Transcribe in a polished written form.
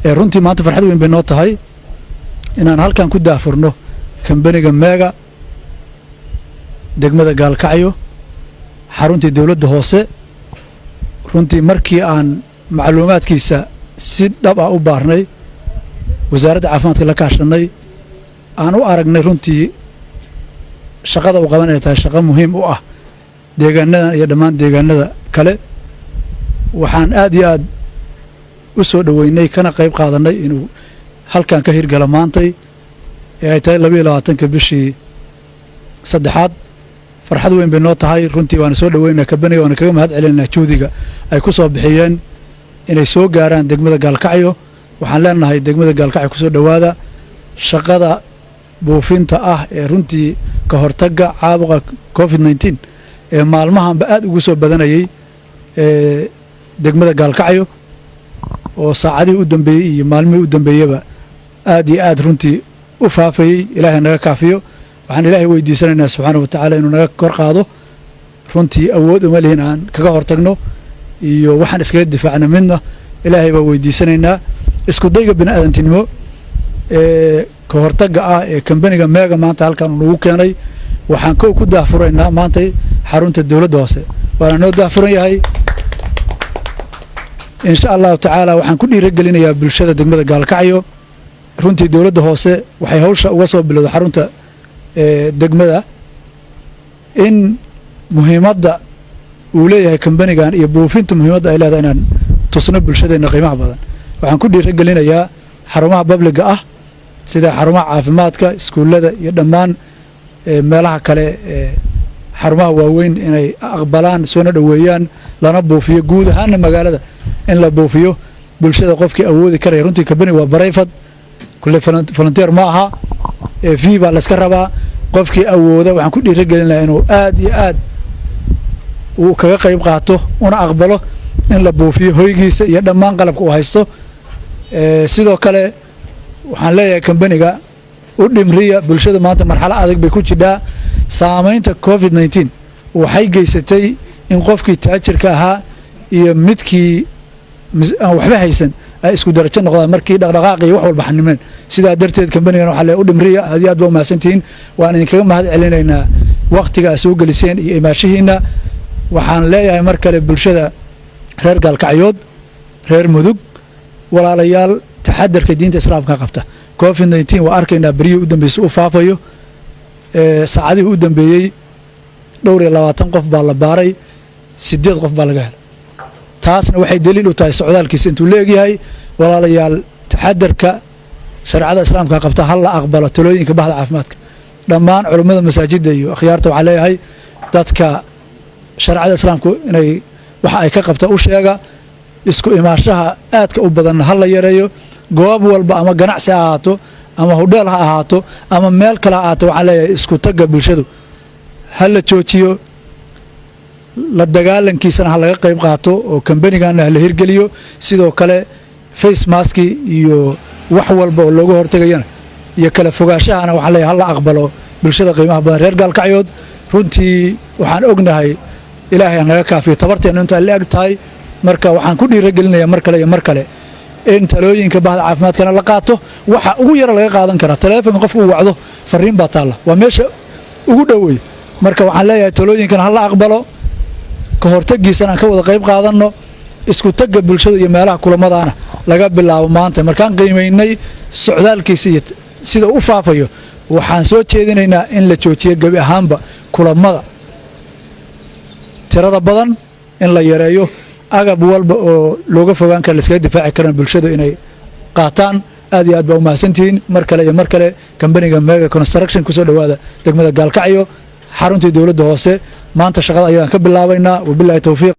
runtii maanta farxad weyn bay noo tahay inaan halkan ku daafurno kambaniga meega degmada gaalkacyo xaruntii dawladda hoose runtii markii aan macluumaadkiisa si dhab ah u baarnay wasaaradda caafimaadka la kaashanay aan u aragnay runtii shaqada uu qaban ay tahay shaqo muhiim u ah deegaanadan iyo dhammaan deegaanada kale waxaan aad iyo aad u soo dhaweynay kana qayb qaadanay inuu halkan ka hirgala maantay ee ay tahay 22 bishii saddexaad farxad weyn bay noo tahay runtii waan soo dhaweynaa kabaniga waan kaga mahad celinaa juudiga ay ku soo bixiyeen inay soo gaaraan degmada gaalkacyo waxaan leenahay degmada gaalkacyo ku soo dhawaada shaqada buufinta ah ee runtii ka hortagga caabuqa COVID-19 ee maalmahanba aad ugu soo badanayay degmada gaalkacyo oo saacadii u dambeeyay iyo maalmihii u dambeeyaba aad iyo aad runtii u faafayay ilaahay naga kaafiyo waxaan ilaahay weydiisanaynaa subxaanahu wa tacaala inuu naga kor qaado runtii awood uma lihin aan kaga hortagno iyo waxaan iskaga difaacna midna ilaahay baa weydiisanaynaa isku dayga bini aadantinimo ka hortagga ah ee kambaniga meega maanta halkan nagu keenay waxaan ku daafuraynaa maanta xarunta dawladda hoose waana noo daafuran yahay إن شاء الله تعالى وحن كل رجلنا يا بالشدة دقمة gaalkacyo runtii dawladda hoose waxay hawsha uga soo bilowday xarunta degmada in muhiimadda uu leeyahay kambanigan iyo buufinta muhiimadda ay leedahay inaan tusno bulshadeena qiimaha badan waxaan ku dhiirigelinayaa xarumaha publiga ah sida xarumaha caafimaadka iskuulada iyo dhammaan meelaha kale xarumaha waaweyn inay aqbalaan soo dhaweeyaan lana buufiyo guud ahaan magaalada in la buufiyo bulshada qofkii awoodi karaya runtii kambaniga waa barayfad kulle volunteer ma aha fee baa la iska rabaa qofkii awooda waxaan ku dhiirigelinayaa inuu aad iyo aad uu kaga qayb qaato una aqbalo in la buufiyo hoygiisa iyo dhammaan qalabka uu haysto sidoo kale waxaan leeyahay kambaniga u dhimriya bulshada maanta marxalad adag bay ku jidhaa saamaynta COVID-19 waxay geysatay in qofkii taajirka ahaa iyo midkii aan waxba haysan ay isku darajo noqdaan markii dhaqdhaqaaq iyo wax walba xanimeen sidaa darteed kambanigan waxaa le u dhimriya aad iyo aad baa umahadsantihiin waan idinkaga mahad celinaynaa waqtiga aad soo geliseen iyo imaashihiina waxaan leeyahay mar kale bulshada reer gaalkacyood reer mudug walaalayaal taxadarka diinta islaamka qabta COVID-19 waa arkaynaa beriyii u dambeysay u faafayo saacadihii u dambeeyey dhowr iyo 20 qof baa la baaray 8 qof baa laga helay taasna waxay daliil u tahay socdaalkiisa intuu leegyahay walaalayaal taxadarka sharciyada islaamka qabta hal la aqbalo talooyinka bahda caafimaadka dhammaan culimada masaajidda iyo akhyaarta waxaa leeyahay dadka sharciyada islaamku inay waxa ay ka qabta u sheega isku imaashaha aadka u badan hal la yareeyo goob walba ama ganacsi ha ahaato ama hodheel ha ahaato ama meel kale ha ahaato waxaan leeyahay isku tagga bulshadu ha la joojiyo la dagaalankiisana ha laga qayb qaato oo kambaniganna la hirgeliyo sidoo kale face mask iyo wax walba oo looga hortagayana iyo kala fogaashahana waxaan leeyahay hal la aqbalo bulshada qiimaha badan reer gaalkacyood runtii waxaan ognahay ilaahay aan naga kaafiyo tabarteena inta la eg tahay marka waxaan ku dhiirigelinayaa mar kale iyo mar kale in talooyinka bahda caafimaadkana la qaato waxa ugu yara laga qaadan karaa taleefanka qofku uu wacdo fariin baa taalla waa meesha ugu dhoweey marka waxaan leeyahay talooyinkan hal la aqbalo ka hortagiisana aan ka wada qayb qaadanno isku tagga bulshada iyo meelaha kulamadaana laga bilaabo maanta markaan qiimaynay socdaalkiisa iyo sida u faafayo waxaan soo jeedinaynaa in la joojiyo gabi ahaanba kulamada tirada badan in la yareeyo agab walba oo looga fogaan kara la iskaga difaaci karaan bulshada inay qaataan aad iyo aad baa umahadsantihiin mar kale iyo mar kale kambaniga Mega Construction kusoo dhawaada degmada gaalkacyo xaruntii dawladda hoose maanta shaqada ayaan ka bilaabaynaa wabillahi tawfiiq